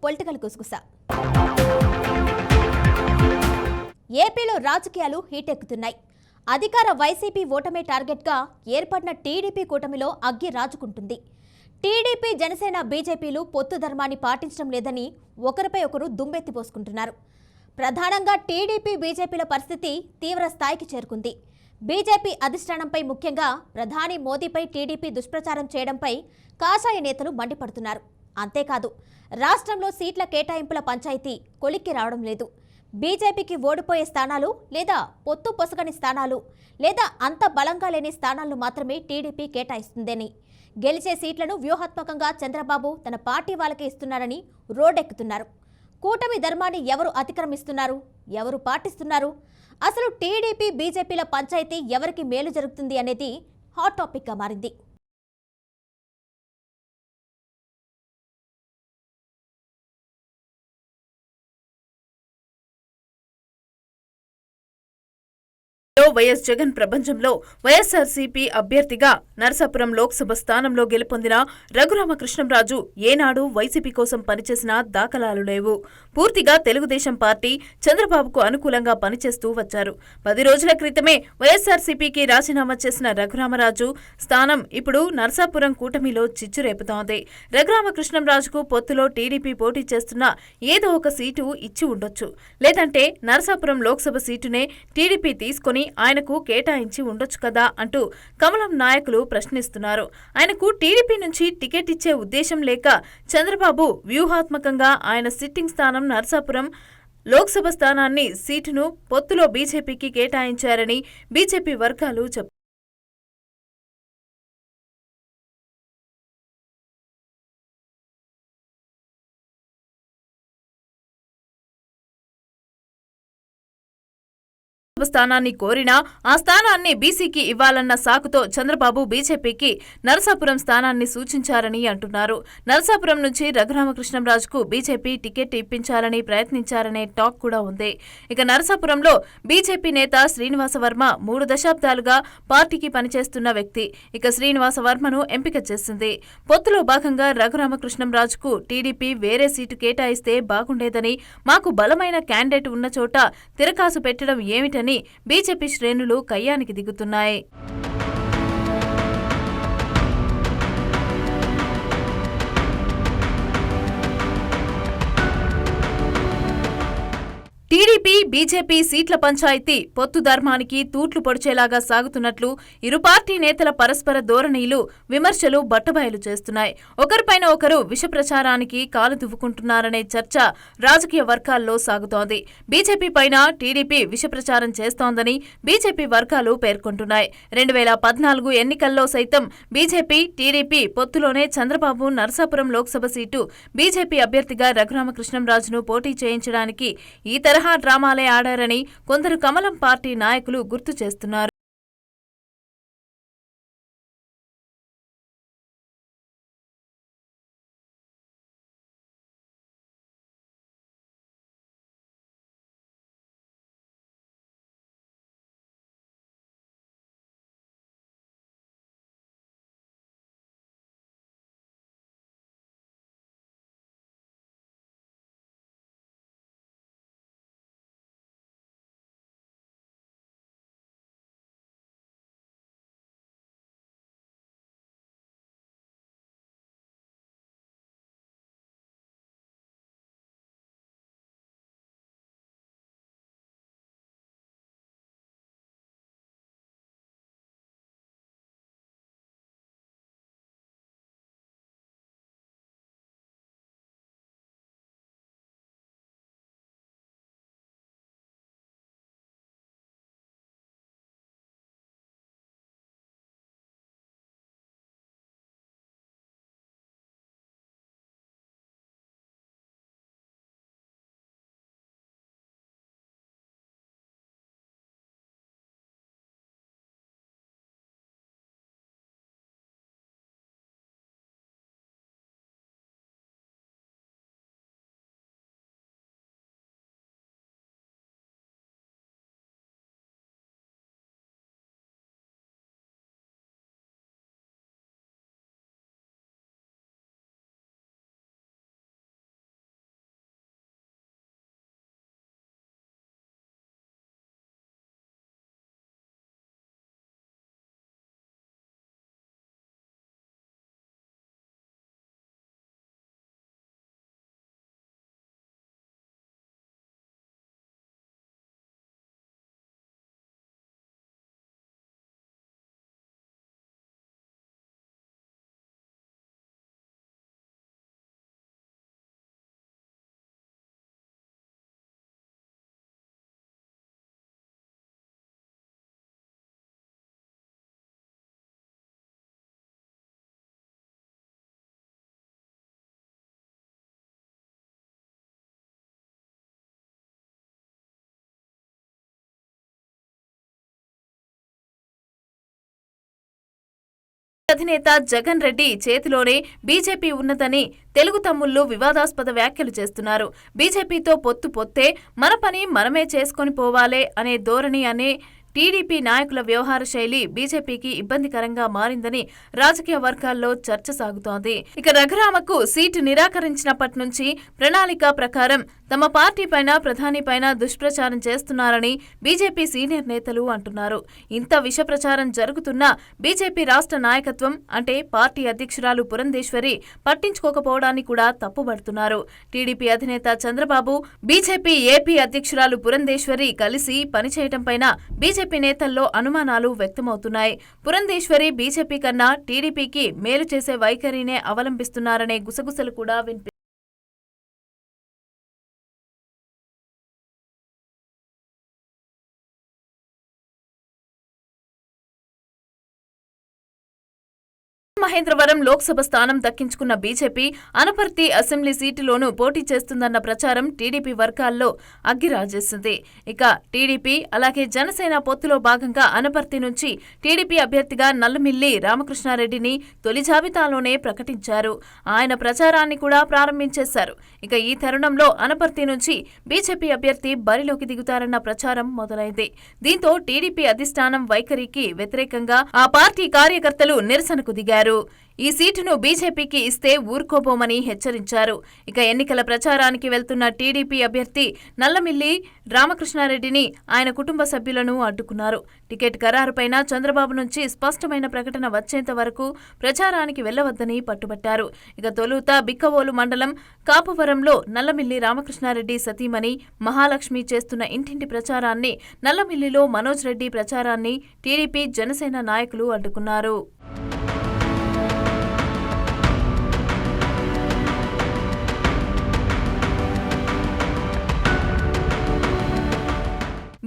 Political గుసగుస. ఏపీలో రాజకీయాలు హీటెక్కుతున్నాయి. అధికార వైసీపీ ఓటమే టార్గెట్గా ఏర్పడిన టీడీపీ కూటమిలో అగ్గి రాజుకుంటుంది. టీడీపీ, జనసేన, బీజేపీలు పొత్తు ధర్మాన్ని పాటించడం లేదని ఒకరిపై ఒకరు దుమ్మెత్తిపోసుకుంటున్నారు. ప్రధానంగా టీడీపీ, బీజేపీల పరిస్థితి తీవ్ర స్థాయికి చేరుకుంది. బీజేపీ అధిష్టానంపై, ముఖ్యంగా ప్రధాని మోదీపై టీడీపీ దుష్ప్రచారం చేయడంపై కాషాయ నేతలు మండిపడుతున్నారు. అంతేకాదు, రాష్ట్రంలో సీట్ల కేటాయింపుల పంచాయతీ కొలిక్కి రావడం లేదు. బీజేపీకి ఓడిపోయే స్థానాలు, లేదా పొత్తు పొసగని స్థానాలు, లేదా అంత బలంగా లేని స్థానాలను మాత్రమే టీడీపీ కేటాయిస్తుందని, గెలిచే సీట్లను వ్యూహాత్మకంగా చంద్రబాబు తన పార్టీ వాళ్ళకే ఇస్తున్నారని రోడ్డెక్కుతున్నారు. కూటమి ధర్మాన్ని ఎవరు అతిక్రమిస్తున్నారు, ఎవరు పాటిస్తున్నారు, అసలు టీడీపీ, బీజేపీల పంచాయతీ ఎవరికి మేలు జరుగుతుంది అనేది హాట్ టాపిక్గా మారింది. వైఎస్ జగన్ ప్రపంచంలో వైఎస్ఆర్సీపీ అభ్యర్థిగా నరసాపురం లోక్సభ స్థానంలో గెలుపొందిన రఘురామకృష్ణంరాజు ఏనాడు వైసీపీ కోసం పనిచేసిన దాఖలాలు లేవు. పూర్తిగా తెలుగుదేశం పార్టీ, చంద్రబాబుకు అనుకూలంగా పనిచేస్తూ వచ్చారు. 10 రోజుల క్రితమే వైఎస్ఆర్సీపీకి రాజీనామా చేసిన రఘురామరాజు స్థానం ఇప్పుడు నరసాపురం కూటమిలో చిచ్చురేపుతోంది. రఘురామకృష్ణంరాజుకు పొత్తులో టీడీపీ పోటీ చేస్తున్న ఏదో ఒక సీటు ఇచ్చి ఉండొచ్చు. లేదంటే నరసాపురం లోక్సభ సీటునే టీడీపీ తీసుకుని ఆయనకు కేటాయించి ఉండొచ్చు కదా అంటూ కమలం నాయకులు ప్రశ్నిస్తున్నారు. ఆయనకు టీడీపీ నుంచి టికెట్ ఇచ్చే ఉద్దేశం లేక చంద్రబాబు వ్యూహాత్మకంగా ఆయన సిట్టింగ్ స్థానం నరసాపురం లోక్సభ స్థానాన్ని సీటును పొత్తులో బీజేపీకి కేటాయించారని బీజేపీ వర్గాలు చెప్పారు. స్థానాన్ని కోరినా ఆ స్థానాన్ని బీసీకి ఇవ్వాలన్న సాకుతో చంద్రబాబు బీజేపీకి నరసాపురం స్థానాన్ని సూచించారని అంటున్నారు. నరసాపురం నుంచి రఘురామకృష్ణంరాజుకు బీజేపీ టికెట్ ఇప్పించాలని ప్రయత్నించారనే టాక్ కూడా ఉంది. ఇక నరసాపురంలో బీజేపీ నేత శ్రీనివాసవర్మ 3 దశాబ్దాలుగా పార్టీకి పనిచేస్తున్న వ్యక్తి. ఇక శ్రీనివాసవర్మను ఎంపిక చేసింది. పొత్తులో భాగంగా రఘురామకృష్ణంరాజుకు టీడీపీ వేరే సీటు కేటాయిస్తే బాగుండేదని, మాకు బలమైన క్యాండిడేట్ ఉన్న చోట తిరకాసు పెట్టడం ఏమిటని బీజేపీ శ్రేణులు కయ్యానికి దిగుతున్నాయి. టీడీపీ, బీజేపీ సీట్ల పంచాయతీ పొత్తు ధర్మానికి తూట్లు పొడిచేలాగా సాగుతున్నట్లు ఇరు పార్టీ నేతల పరస్పర ధోరణిలు, విమర్శలు బట్టబయలు చేస్తున్నాయి. ఒకరిపైన ఒకరు విష ప్రచారానికి కాలు దువ్వుకుంటున్నారనే చర్చ రాజకీయ వర్గాల్లో సాగుతోంది. బీజేపీ పైన టీడీపీ విష ప్రచారం చేస్తోందని బీజేపీ వర్గాలు పేర్కొంటున్నాయి. 2014 ఎన్నికల్లో సైతం బీజేపీ, టీడీపీ పొత్తులోనే చంద్రబాబు నరసాపురం లోక్సభ సీటు బీజేపీ అభ్యర్థిగా రఘురామకృష్ణంరాజును పోటీ చేయించడానికి ఈ తరహా డ్రామాలే ఆడారని కొందరు కమలం పార్టీ నాయకులు గుర్తు చేస్తున్నారు. అధినేత జగన్ రెడ్డి చేతిలోనే బీజేపీ ఉన్నదని తెలుగు తమ్ముళ్లు వివాదాస్పద వ్యాఖ్యలు చేస్తున్నారు. బీజేపీతో పొత్తే మన పని మనమే చేసుకొని పోవాలే అనే ధోరణి అనే టీడీపీ నాయకుల వ్యవహార శైలి బీజేపీకి ఇబ్బందికరంగా మారిందని రాజకీయ వర్గాల్లో చర్చ సాగుతోంది. ఇక రఘురామకు సీటు నిరాకరించినప్పటి నుంచి ప్రణాళిక ప్రకారం తమ పార్టీ పైన ప్రధాని పైన దుష్ప్రచారం చేస్తున్నారని బీజేపీ సీనియర్ నేతలు అంటున్నారు. ఇంత విష ప్రచారం జరుగుతున్నా బీజేపీ రాష్ట్ర నాయకత్వం అంటే పార్టీ అధ్యక్షురాలు పురంధేశ్వరి పట్టించుకోకపోవడాన్ని కూడా తప్పుబడుతున్నారు. టీడీపీ అధినేత చంద్రబాబు, బీజేపీ ఏపీ అధ్యక్షురాలు పురంధేశ్వరి కలిసి పనిచేయడం పైన బీజేపీ నేతల్లో అనుమానాలు వ్యక్తమవుతున్నాయి. పురంధేశ్వరి బీజేపీ కన్నా టీడీపీకి మేలు చేసే వైఖరినే అవలంబిస్తున్నారనే గుసగుసలు కూడా వినిపి మహేంద్రవరం లోక్సభ స్థానం దక్కించుకున్న బీజేపీ అనపర్తి అసెంబ్లీ సీటులోనూ పోటీ చేస్తుందన్న ప్రచారం టీడీపీ వర్గాల్లో అగ్గిరాజేసింది. ఇక టీడీపీ అలాగే జనసేన పొత్తులో భాగంగా అనపర్తి నుంచి టీడీపీ అభ్యర్థిగా నల్లమిల్లి రామకృష్ణారెడ్డిని తొలి జాబితాలోనే ప్రకటించారు. ఆయన ప్రచారాన్ని కూడా ప్రారంభించేశారు. ఇక ఈ తరుణంలో అనపర్తి నుంచి బీజేపీ అభ్యర్థి బరిలోకి దిగుతారన్న ప్రచారం మొదలైంది. దీంతో టీడీపీ అధిష్టానం వైఖరికి వ్యతిరేకంగా ఆ పార్టీ కార్యకర్తలు నిరసనకు దిగారు. ఈ సీటును బీజేపీకి ఇస్తే ఊరుకోబోమని హెచ్చరించారు. ఇక ఎన్నికల ప్రచారానికి వెళ్తున్న టీడీపీ అభ్యర్థి నల్లమిల్లి రామకృష్ణారెడ్డిని ఆయన కుటుంబ సభ్యులను అడ్డుకున్నారు. టికెట్ ఖరారుపైన చంద్రబాబు నుంచి స్పష్టమైన ప్రకటన వచ్చేంత వరకు ప్రచారానికి వెళ్లవద్దని పట్టుబట్టారు. ఇక తొలుత బిక్కవోలు మండలం కాపవరంలో నల్లమిల్లి రామకృష్ణారెడ్డి సతీమణి మహాలక్ష్మి చేస్తున్న ఇంటింటి ప్రచారాన్ని, నల్లమిల్లిలో మనోజ్ రెడ్డి ప్రచారాన్ని టీడీపీ జనసేన నాయకులు అడ్డుకున్నారు.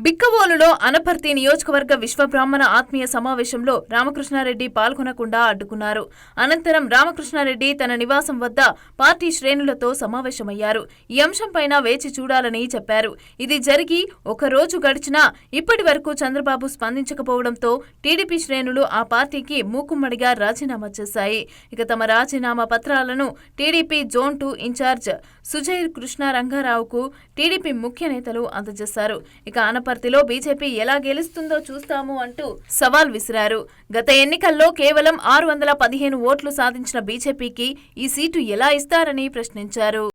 బిక్కవోలులో అనపర్తి నియోజకవర్గ విశ్వబ్రాహ్మణ ఆత్మీయ సమావేశంలో రామకృష్ణారెడ్డి పాల్గొనకుండా అడ్డుకున్నారు. అనంతరం రామకృష్ణారెడ్డి తన నివాసం వద్ద పార్టీ శ్రేణులతో సమావేశమయ్యారు. ఈ అంశంపైన వేచి చూడాలని చెప్పారు. ఇది జరిగి ఒక రోజు గడిచినా ఇప్పటి వరకు చంద్రబాబు స్పందించకపోవడంతో టీడీపీ శ్రేణులు ఆ పార్టీకి మూకుమ్మడిగా రాజీనామా చేశాయి. ఇక తమ రాజీనామా పత్రాలను టీడీపీ జోన్ 2 ఇన్ఛార్జ్ సుజైర్ కృష్ణ రంగారావుకు టీడీపీ ముఖ్య నేతలు అందజేశారు. ఇక అనపర్తిలో బీజేపీ ఎలా గెలుస్తుందో చూస్తాము అంటూ సవాల్ విసిరారు. గత ఎన్నికల్లో కేవలం 615 ఓట్లు సాధించిన బీజేపీకి ఈ సీటు ఎలా ఇస్తారని ప్రశ్నించారు.